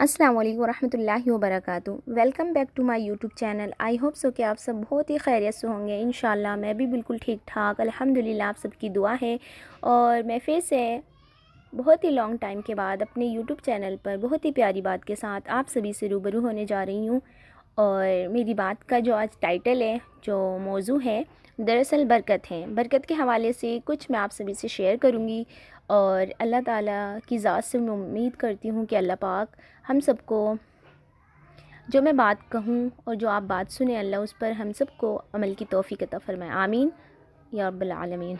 अस्सलाम वालेकुम वरहमतुल्लाहि वबरकातुहू। Welcome back to my YouTube channel. I hope so कि आप सब बहुत ही खैरियत से होंगे। इंशाल्लाह मैं भी बिल्कुल ठीक ठाक अल्हम्दुलिल्लाह, आप सबकी दुआ है। और मैं फिर से बहुत ही लॉन्ग टाइम के बाद अपने यूट्यूब चैनल पर बहुत ही प्यारी बात के साथ आप सभी से रूबरू होने जा रही हूँ। और मेरी बात का जो आज टाइटल है, जो मौजू है, दरअसल बरकत है। बरकत के हवाले से कुछ मैं आप सभी से शेयर करूँगी और अल्लाह ताला की ज़ात से मैं उम्मीद करती हूँ कि अल्लाह पाक हम सबको, जो मैं बात कहूँ और जो आप बात सुने, अल्लाह उस पर हम सबको अमल की तौफ़ीक़ अता फ़रमाए। आमीन या रब्बल आलमीन।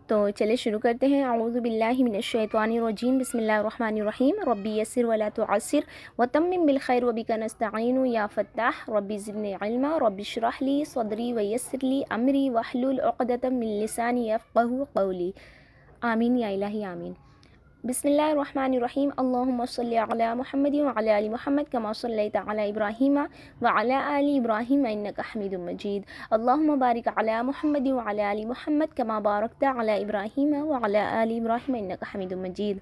तो चलिए शुरू करते हैं। अऊज़ु बिल्लाहि मिनश शैतानिर रजीम, बिस्मिल्लाहिर रहमानिर रहीम। रब्बी यस्सिर वला तुअस्सिर वतम्मिम बिल खैर वबिका नस्तईनु या फत्ताह रब्बी ज़िदनी इल्मा रब्बी इश्रह ली सदरी वयस्सिर ली अमरी वहलुल उक़दतम मिन लिसानी यफ़क़हू क़ौली। आमीन या इलाही आमीन। बिस्मिल्लाहिर्रहमानिर्रहीम। अल्लाहुम्मा सल्लि अला मुहम्मदिन व अला आलि मुहम्मद कमा सल्लैता अला इब्राहीम व अला आलि इब्राहीम इन्नका हमीदुम मजीद। अल्लाहुम्मा बारिक अला मुहम्मदिन व अला आलि मुहम्मद कमा बारकता अला इब्राहीम व अला आलि इब्राहीम इन्नका हमीदुम मजीद।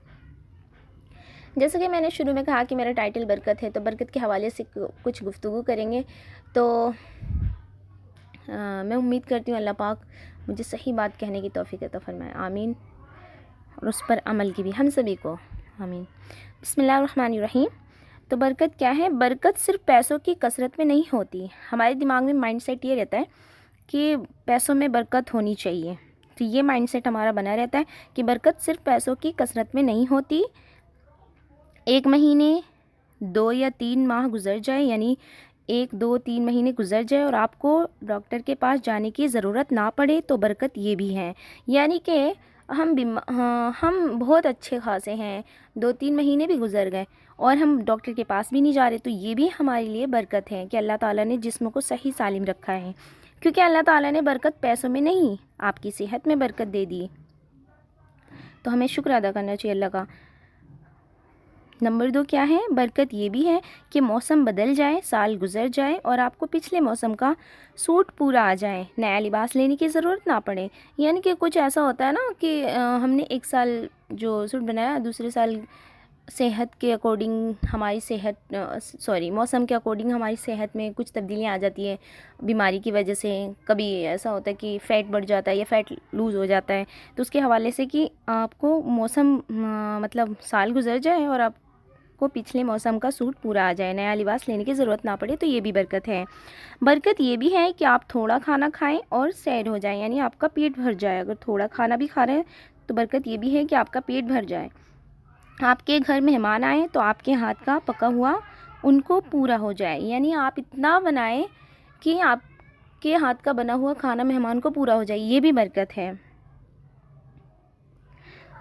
जैसा कि मैंने शुरू में कहा कि मेरा टाइटल बरकत है, तो बरकत के हवाले से कुछ गुफ्तगू करेंगे। तो मैं उम्मीद करती हूँ अल्लाह पाक मुझे सही बात कहने की तौफ़ीक़ अता फ़रमाए। आमीन। और उस पर अमल की भी हम सभी को। आमीन। बिस्मिल्लाहिर्रहमानिर्रहीम। तो बरकत क्या है? बरकत सिर्फ पैसों की कसरत में नहीं होती। हमारे दिमाग में माइंडसेट ये रहता है कि पैसों में बरकत होनी चाहिए, तो ये माइंडसेट हमारा बना रहता है कि बरकत सिर्फ पैसों की कसरत में नहीं होती। 1 महीने, 2 या 3 माह गुजर जाए, यानी 1, 2, 3 महीने गुजर जाए और आपको डॉक्टर के पास जाने की ज़रूरत ना पड़े, तो बरकत ये भी है। यानी कि हम बहुत अच्छे खासे हैं, 2-3 महीने भी गुजर गए और हम डॉक्टर के पास भी नहीं जा रहे, तो ये भी हमारे लिए बरकत है कि अल्लाह ताला ने जिस्म को सही सालिम रखा है। क्योंकि अल्लाह ताला ने बरकत पैसों में नहीं, आपकी सेहत में बरकत दे दी, तो हमें शुक्र अदा करना चाहिए अल्लाह का। नंबर 2 क्या है? बरकत ये भी है कि मौसम बदल जाए, साल गुजर जाए और आपको पिछले मौसम का सूट पूरा आ जाए, नया लिबास लेने की ज़रूरत ना पड़े। यानी कि कुछ ऐसा होता है ना कि हमने एक साल जो सूट बनाया, दूसरे साल सेहत के अकॉर्डिंग हमारी मौसम के अकॉर्डिंग हमारी सेहत में कुछ तब्दीलियाँ आ जाती हैं बीमारी की वजह से। कभी ऐसा होता है कि फ़ैट बढ़ जाता है या फ़ैट लूज़ हो जाता है, तो उसके हवाले से कि आपको मौसम मतलब साल गुजर जाए और आप को पिछले मौसम का सूट पूरा आ जाए, नया लिबास लेने की ज़रूरत ना पड़े, तो ये भी बरकत है। बरकत ये भी है कि आप थोड़ा खाना खाएं और सैर हो जाए, यानी आपका पेट भर जाए। अगर थोड़ा खाना भी खा रहे हैं तो बरकत ये भी है कि आपका पेट भर जाए। आपके घर मेहमान आए तो आपके हाथ का पका हुआ उनको पूरा हो जाए, यानी आप इतना बनाएं कि आपके हाथ का बना हुआ खाना मेहमान को पूरा हो जाए, ये भी बरकत है।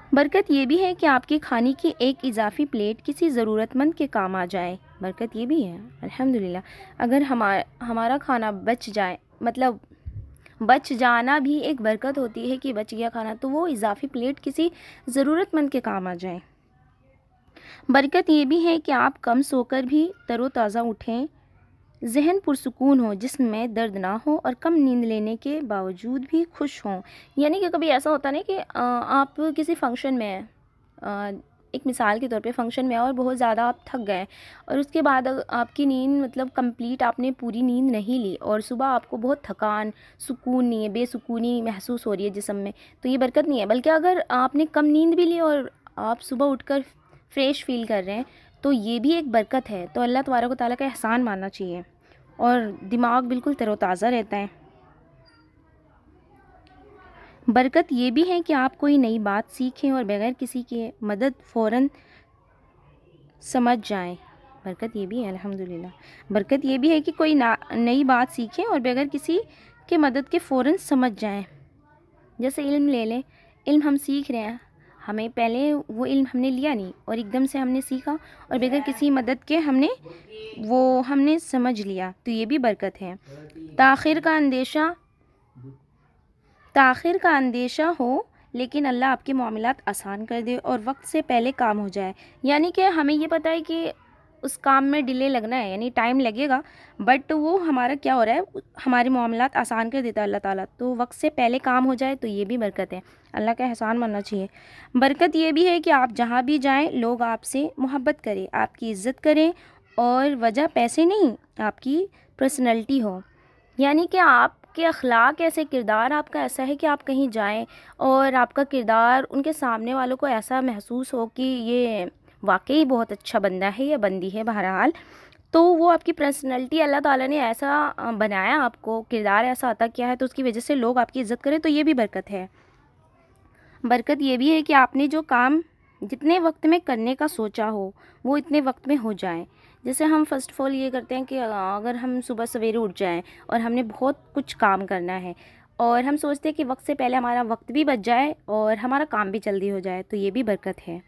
बरकत ये भी है कि आपके खाने की एक इजाफ़ी प्लेट किसी ज़रूरतमंद के काम आ जाए, बरकत ये भी है अल्हम्दुलिल्लाह। अगर हमारा खाना बच जाए, मतलब बच जाना भी एक बरकत होती है कि बच गया खाना, तो वो इजाफ़ी प्लेट किसी ज़रूरतमंद के काम आ जाए। बरकत ये भी है कि आप कम सोकर भी तरोताज़ा उठें, ज़हन पुरसुकून हो, जिस्म में दर्द ना हो और कम नींद लेने के बावजूद भी खुश हों। यानी कि कभी ऐसा होता है ना कि आप किसी फंक्शन में हैं, एक मिसाल के तौर पे फंक्शन में और बहुत ज़्यादा आप थक गए और उसके बाद आपकी नींद मतलब कंप्लीट आपने पूरी नींद नहीं ली और सुबह आपको बहुत थकान, सुकून नहीं है, बेसुकूनी महसूस हो रही है जिस्म में, तो ये बरकत नहीं है। बल्कि अगर आपने कम नींद भी ली और आप सुबह उठकर फ्रेश फील कर रहे हैं, तो ये भी एक बरकत है। तो अल्लाह तबारक व तआला का एहसान मानना चाहिए और दिमाग बिल्कुल तरोताज़ा रहता है। बरकत ये भी है कि आप कोई नई बात सीखें और बगैर किसी की मदद फ़ौरन समझ जाएं, बरकत ये भी है अल्हम्दुलिल्लाह। बरकत ये भी है कि कोई नई बात सीखें और बगैर किसी के मदद के फ़ौरन समझ जाएं। जैसे इल्म ले लें, इल्म हम सीख रहे हैं, हमें पहले वो इल्म हमने लिया नहीं और एकदम से हमने सीखा और बगैर किसी मदद के हमने समझ लिया, तो ये भी बरकत है। ताख़िर का अंदेशा हो, लेकिन अल्लाह आपके मामलात आसान कर दे और वक्त से पहले काम हो जाए। यानी कि हमें ये पता है कि उस काम में डिले लगना है, यानी टाइम लगेगा, बट वो हमारा क्या हो रहा है, हमारे मामलात आसान कर देता है अल्लाह ताला। तो वक्त से पहले काम हो जाए तो ये भी बरकत है, अल्लाह का एहसान मानना चाहिए। बरकत ये भी है कि आप जहाँ भी जाएं लोग आपसे मोहब्बत करें, आपकी इज़्ज़त करें, और वजह पैसे नहीं, आपकी पर्सनैलिटी हो, यानी कि आपके अखलाक ऐसे, किरदार आपका ऐसा है कि आप कहीं जाएं और आपका किरदार उनके सामने वालों को ऐसा महसूस हो कि ये वाकई बहुत अच्छा बंदा है या बंदी है, बहरहाल। तो वो आपकी पर्सनैलिटी अल्लाह ताला ने ऐसा बनाया, आपको किरदार ऐसा अता किया है, तो उसकी वजह से लोग आपकी इज़्ज़त करें, तो ये भी बरकत है। बरकत ये भी है कि आपने जो काम जितने वक्त में करने का सोचा हो वो इतने वक्त में हो जाए। जैसे हम फ़र्स्ट ऑफ ऑल ये करते हैं कि अगर हम सुबह सवेरे उठ जाएं और हमने बहुत कुछ काम करना है और हम सोचते हैं कि वक्त से पहले हमारा वक्त भी बच जाए और हमारा काम भी जल्दी हो जाए, तो ये भी बरकत है।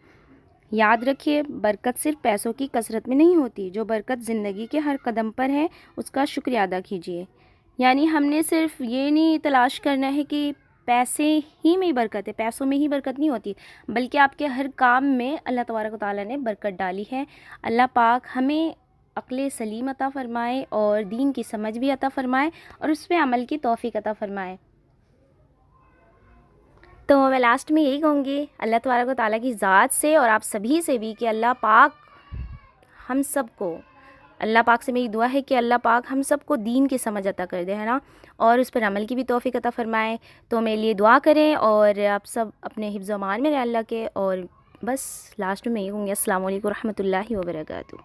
याद रखिए, बरकत सिर्फ पैसों की कसरत में नहीं होती, जो बरकत ज़िंदगी के हर कदम पर है उसका शुक्रिया अदा कीजिए। यानी हमने सिर्फ ये नहीं तलाश करना है कि पैसे ही में ही बरकत है, पैसों में ही बरकत नहीं होती, बल्कि आपके हर काम में अल्लाह तबारक व तआला ने बरकत डाली है। अल्लाह पाक हमें अक्ल सलीम अता फ़रमाए और दीन की समझ भी अता फ़रमाए और उस पर अमल की तौफ़ीक अता फ़रमाए। तो मैं लास्ट में यही कहूँगी अल्लाह तबारक व तआला की ज़ात से और आप सभी से भी कि अल्लाह पाक हम सबको, अल्लाह पाक से मेरी दुआ है कि अल्लाह पाक हम सबको दीन की समझ अता कर दे, है ना, और उस पर अमल की भी तौफ़ीक अता फ़रमाए। तो मेरे लिए दुआ करें और आप सब अपने हिफ्ज़ व अमान में रहें अल्लाह के। और बस लास्ट में यही कहूँगी, अस्सलामु अलैकुम रहमतुल्लाहि व बरकातुहू।